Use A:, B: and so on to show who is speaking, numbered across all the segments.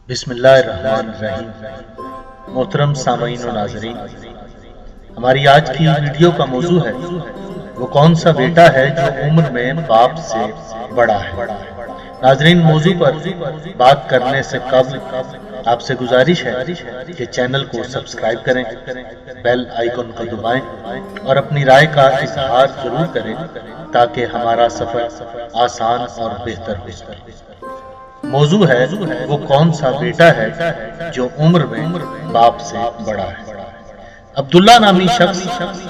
A: بسم اللہ الرحمن الرحیم۔ محترم سامعین و ناظرین، ہماری آج کی ویڈیو کا موضوع ہے وہ کون سا بیٹا ہے جو عمر میں باپ سے بڑا ہے۔ ناظرین، موضوع پر بات کرنے سے قبل آپ سے گزارش ہے کہ چینل کو سبسکرائب کریں، بیل آئیکن کو دبائیں اور اپنی رائے کا اظہار ضرور کریں تاکہ ہمارا سفر آسان اور بہتر ہو سکے۔ موضوع ہے وہ کون سا بیٹا ہے جو عمر میں باپ سے بڑا ہے۔ عبداللہ نامی شخص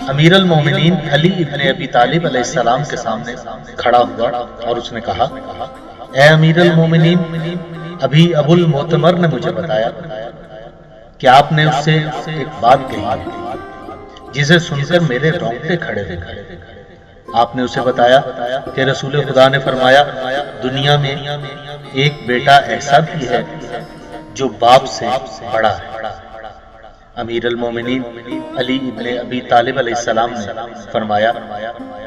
A: امیر المومنین علی ابن ابی طالب علیہ السلام کے سامنے کھڑا ہوا اور اس نے کہا، اے امیر المومنین، ابھی ابو المعتمر نے مجھے بتایا کہ آپ نے اس سے ایک بات کہی جسے سن کر میرے رونگٹے کھڑے ہو گئے۔ آپ نے اسے بتایا کہ رسول خدا نے فرمایا، دنیا میں ایک بیٹا ایسا بھی ہے جو باپ سے بڑا ہے۔ امیر المومنین علی ابن ابی طالب علیہ السلام نے فرمایا،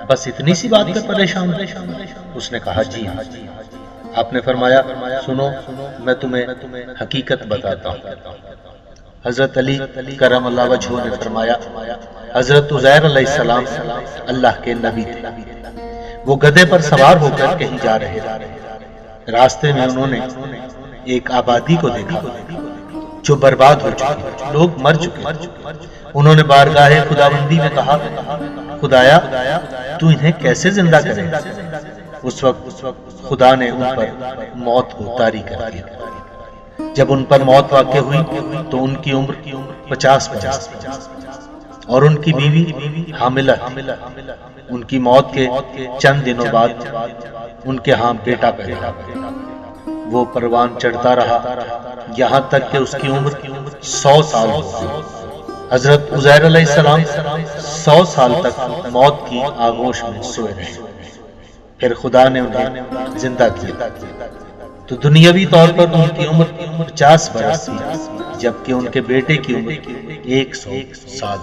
A: بس اتنی سی بات پہ پریشان ہو؟ اس نے کہا، جی ہاں۔ آپ نے فرمایا، سنو، میں تمہیں حقیقت بتاتا ہوں۔ حضرت علی کرم اللہ وجہہ نے فرمایا، حضرت عزیر علیہ السلام اللہ کے نبی تھے۔ وہ گدھے پر سوار ہو کر کہیں جا رہے تھے۔ راستے میں انہوں نے ایک آبادی کو دیکھا جو برباد ہو چکی، لوگ مر چکے۔ انہوں نے بارگاہ خداوندی میں کہا، خدایا تو انہیں کیسے زندہ کرے؟ اس وقت خدا نے ان پر موت کو طاری کر دیا۔ جب ان پر موت واقع ہوئی تو ان کی عمر 50 اور ان کی بیوی حاملہ تھی۔ ان کی موت کے چند دنوں بعد ان کے ہاں بیٹا پیدا ہوا۔ وہ پروان چڑھتا رہا یہاں تک کہ اس کی عمر 100 سال ہو گئی۔ حضرت عزیر علیہ السلام 100 سال تک موت کی آغوش میں سوئے رہے، پھر خدا نے انہیں زندہ کیا تو دنیاوی طور پر ان کی عمر 50 برس تھی، جبکہ ان کے بیٹے کی عمر 100 سال۔